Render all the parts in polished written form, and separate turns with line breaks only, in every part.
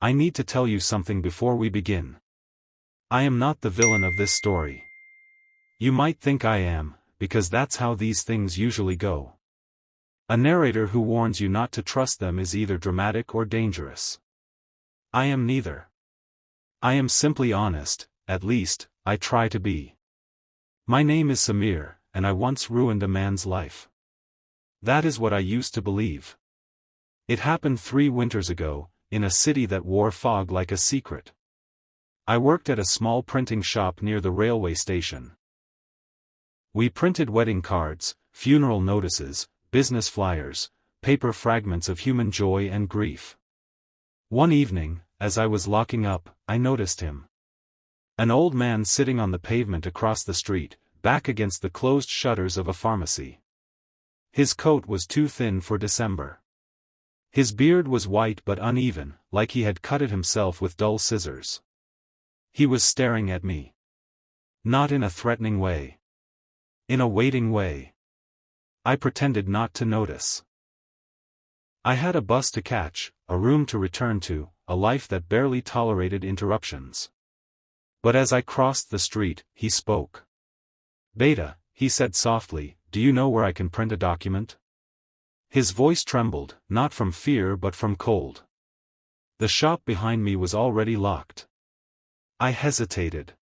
I need to tell you something before we begin. I am not the villain of this story. You might think I am, because that's how these things usually go. A narrator who warns you not to trust them is either dramatic or dangerous. I am neither. I am simply honest, at least, I try to be. My name is Samir, and I once ruined a man's life. That is what I used to believe. It happened 3 winters ago, in a city that wore fog like a secret. I worked at a small printing shop near the railway station. We printed wedding cards, funeral notices, business flyers, paper fragments of human joy and grief. One evening, as I was locking up, I noticed him. An old man sitting on the pavement across the street, back against the closed shutters of a pharmacy. His coat was too thin for December. His beard was white but uneven, like he had cut it himself with dull scissors. He was staring at me. Not in a threatening way. In a waiting way. I pretended not to notice. I had a bus to catch, a room to return to, a life that barely tolerated interruptions. But as I crossed the street, he spoke. "Beta," he said softly, "do you know where I can print a document?" His voice trembled, not from fear but from cold. The shop behind me was already locked. I hesitated.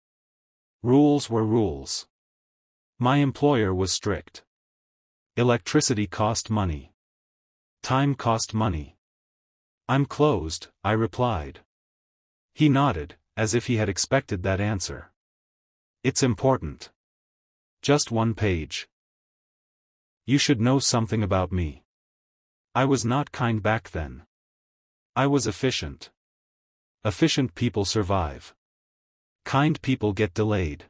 Rules were rules. My employer was strict. Electricity cost money. Time cost money. "I'm closed," I replied. He nodded, as if he had expected that answer. "It's important. Just 1 page. You should know something about me." I was not kind back then. I was efficient. Efficient people survive. Kind people get delayed.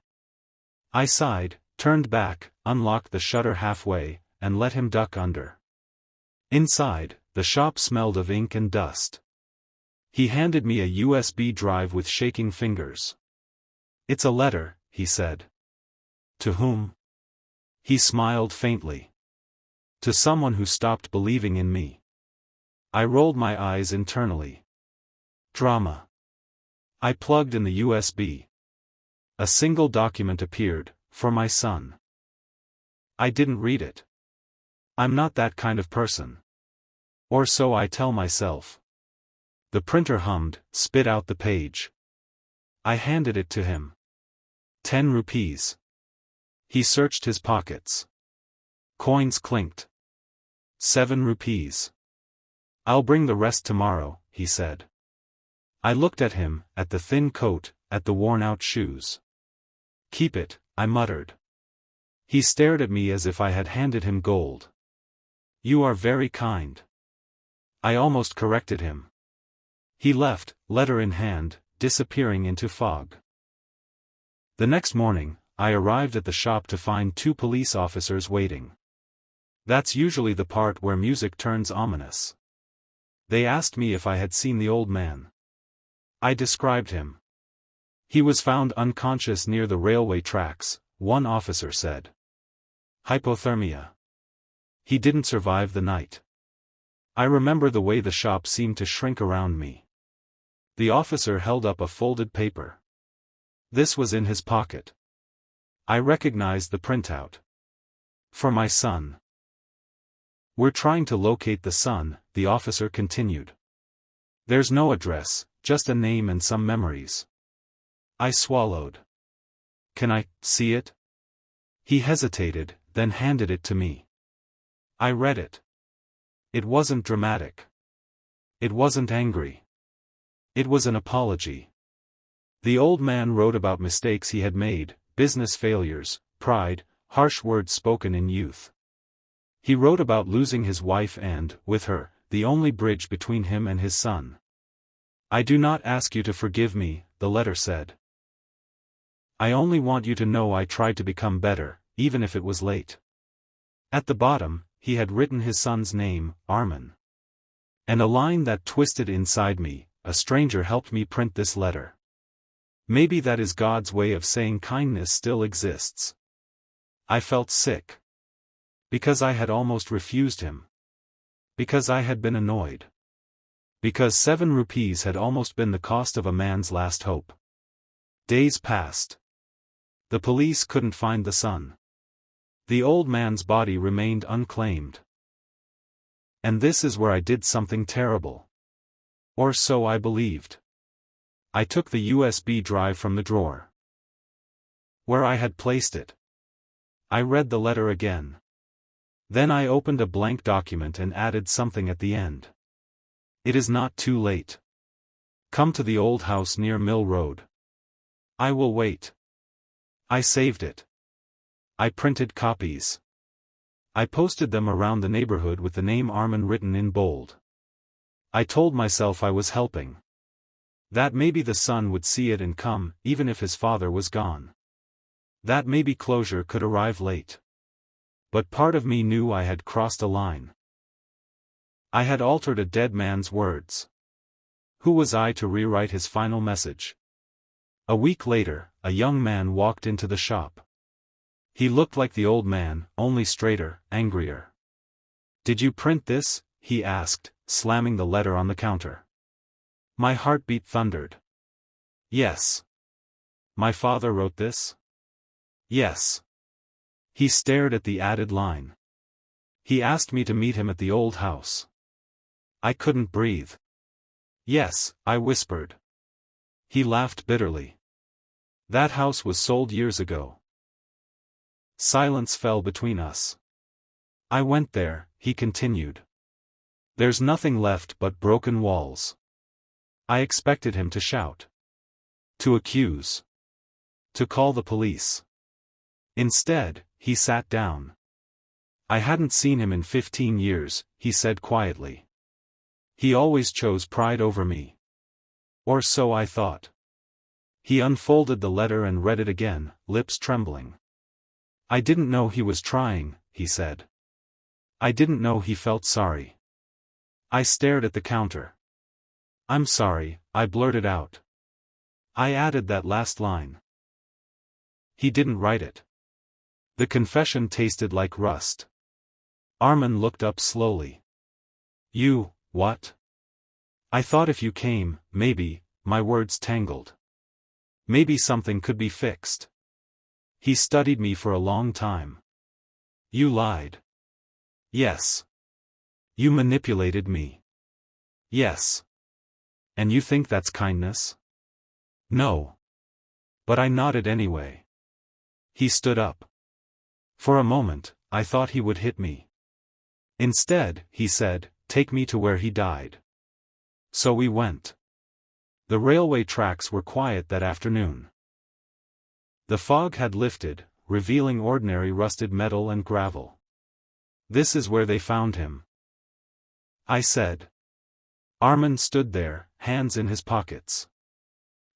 I sighed, turned back, unlocked the shutter halfway, and let him duck under. Inside, the shop smelled of ink and dust. He handed me a USB drive with shaking fingers. "It's a letter," he said. "To whom?" He smiled faintly. "To someone who stopped believing in me." I rolled my eyes internally. Drama. I plugged in the USB. A single document appeared, for my son. I didn't read it. I'm not that kind of person. Or so I tell myself. The printer hummed, spit out the page. I handed it to him. 10 rupees. He searched his pockets. Coins clinked. 7 rupees. "I'll bring the rest tomorrow," he said. I looked at him, at the thin coat, at the worn-out shoes. "Keep it," I muttered. He stared at me as if I had handed him gold. "You are very kind." I almost corrected him. He left, letter in hand, disappearing into fog. The next morning, I arrived at the shop to find 2 police officers waiting. That's usually the part where music turns ominous. They asked me if I had seen the old man. I described him. He was found unconscious near the railway tracks, one officer said. Hypothermia. He didn't survive the night. I remember the way the shop seemed to shrink around me. The officer held up a folded paper. This was in his pocket. I recognized the printout. For my son. "We're trying to locate the son," the officer continued. "There's no address, just a name and some memories." I swallowed. "Can I see it?" He hesitated, then handed it to me. I read it. It wasn't dramatic. It wasn't angry. It was an apology. The old man wrote about mistakes he had made, business failures, pride, harsh words spoken in youth. He wrote about losing his wife and, with her, the only bridge between him and his son. "I do not ask you to forgive me," the letter said. "I only want you to know I tried to become better, even if it was late." At the bottom, he had written his son's name, Armin. And a line that twisted inside me, "A stranger helped me print this letter." Maybe that is God's way of saying kindness still exists. I felt sick. Because I had almost refused him. Because I had been annoyed. Because 7 rupees had almost been the cost of a man's last hope. Days passed. The police couldn't find the son. The old man's body remained unclaimed. And this is where I did something terrible. Or so I believed. I took the USB drive from the drawer where I had placed it. I read the letter again. Then I opened a blank document and added something at the end. It is not too late. Come to the old house near Mill Road. I will wait. I saved it. I printed copies. I posted them around the neighborhood with the name Armin written in bold. I told myself I was helping. That maybe the son would see it and come, even if his father was gone. That maybe closure could arrive late. But part of me knew I had crossed a line. I had altered a dead man's words. Who was I to rewrite his final message? A week later, a young man walked into the shop. He looked like the old man, only straighter, angrier. Did you print this? He asked, slamming the letter on the counter. My heartbeat thundered. Yes. My father wrote this? Yes. He stared at the added line. He asked me to meet him at the old house. I couldn't breathe. Yes, I whispered. He laughed bitterly. That house was sold years ago. Silence fell between us. I went there, he continued. There's nothing left but broken walls. I expected him to shout. To accuse. To call the police. Instead, he sat down. I hadn't seen him in 15 years, he said quietly. He always chose pride over me. Or so I thought. He unfolded the letter and read it again, lips trembling. I didn't know he was trying, he said. I didn't know he felt sorry. I stared at the counter. I'm sorry, I blurted out. I added that last line. He didn't write it. The confession tasted like rust. Armin looked up slowly. You, what? I thought if you came, maybe, my words tangled. Maybe something could be fixed. He studied me for a long time. You lied. Yes. You manipulated me. Yes. And you think that's kindness? No. But I nodded anyway. He stood up. For a moment, I thought he would hit me. Instead, he said, take me to where he died. So we went. The railway tracks were quiet that afternoon. The fog had lifted, revealing ordinary rusted metal and gravel. This is where they found him, I said. Armin stood there, hands in his pockets.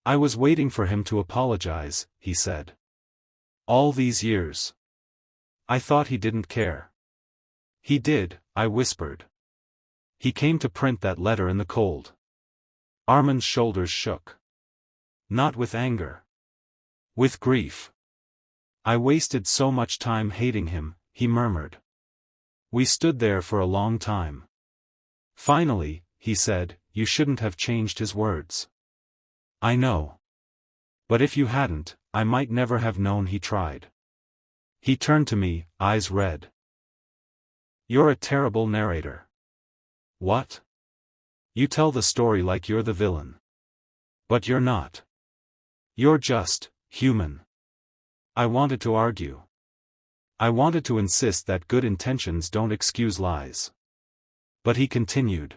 I was waiting for him to apologize, he said. All these years. I thought he didn't care. He did, I whispered. He came to print that letter in the cold. Armin's shoulders shook. Not with anger. With grief. I wasted so much time hating him, he murmured. We stood there for a long time. Finally, he said, you shouldn't have changed his words. I know. But if you hadn't, I might never have known he tried. He turned to me, eyes red. You're a terrible narrator. What? You tell the story like you're the villain. But you're not. You're just human. I wanted to argue. I wanted to insist that good intentions don't excuse lies. But he continued.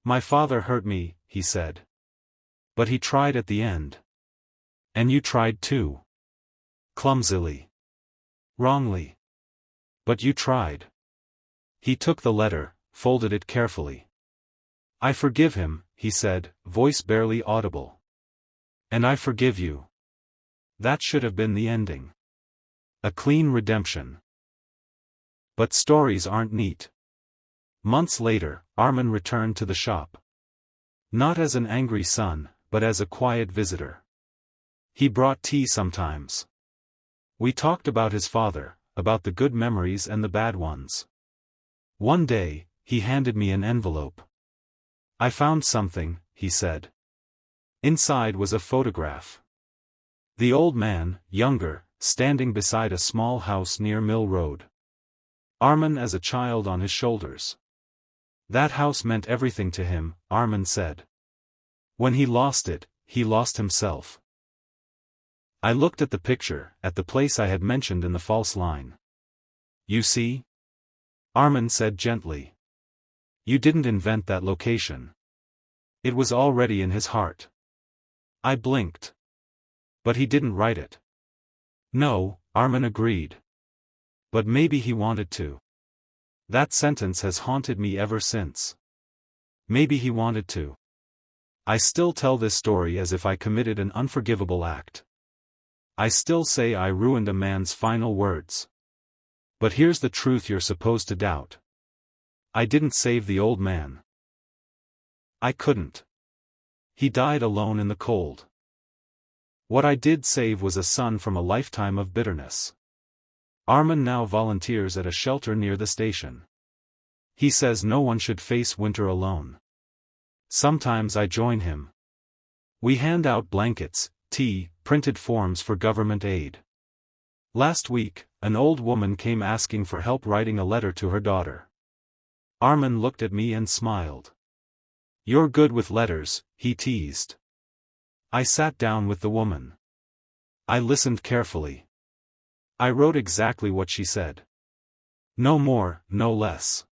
My father hurt me, he said. But he tried at the end. And you tried too. Clumsily. Wrongly. But you tried. He took the letter, folded it carefully. I forgive him, he said, voice barely audible. And I forgive you. That should have been the ending. A clean redemption. But stories aren't neat. Months later, Armin returned to the shop. Not as an angry son, but as a quiet visitor. He brought tea sometimes. We talked about his father, about the good memories and the bad ones. One day, he handed me an envelope. I found something, he said. Inside was a photograph. The old man, younger, standing beside a small house near Mill Road. Armin as a child on his shoulders. That house meant everything to him, Armin said. When he lost it, he lost himself. I looked at the picture, at the place I had mentioned in the false line. You see? Armin said gently. You didn't invent that location. It was already in his heart. I blinked. But he didn't write it. No, Armin agreed. But maybe he wanted to. That sentence has haunted me ever since. Maybe he wanted to. I still tell this story as if I committed an unforgivable act. I still say I ruined a man's final words. But here's the truth you're supposed to doubt. I didn't save the old man. I couldn't. He died alone in the cold. What I did save was a son from a lifetime of bitterness. Armin now volunteers at a shelter near the station. He says no one should face winter alone. Sometimes I join him. We hand out blankets, tea, printed forms for government aid. Last week, an old woman came asking for help writing a letter to her daughter. Armin looked at me and smiled. You're good with letters, he teased. I sat down with the woman. I listened carefully. I wrote exactly what she said. No more, no less.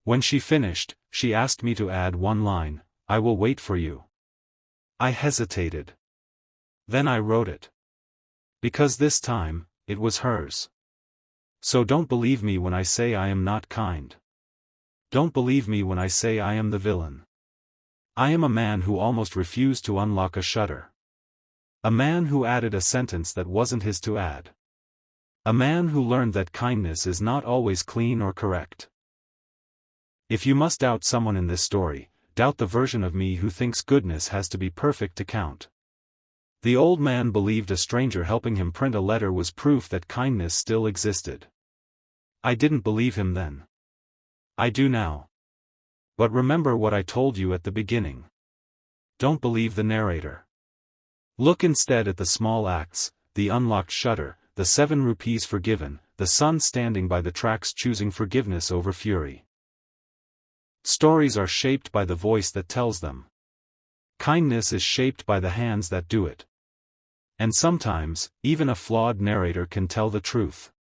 When she finished, she asked me to add one line, I will wait for you. I hesitated. Then I wrote it. Because this time, it was hers. So don't believe me when I say I am not kind. Don't believe me when I say I am the villain. I am a man who almost refused to unlock a shutter. A man who added a sentence that wasn't his to add. A man who learned that kindness is not always clean or correct. If you must doubt someone in this story, doubt the version of me who thinks goodness has to be perfect to count. The old man believed a stranger helping him print a letter was proof that kindness still existed. I didn't believe him then. I do now. But remember what I told you at the beginning. Don't believe the narrator. Look instead at the small acts, the unlocked shutter, the 7 rupees forgiven, the son standing by the tracks choosing forgiveness over fury. Stories are shaped by the voice that tells them. Kindness is shaped by the hands that do it. And sometimes, even a flawed narrator can tell the truth.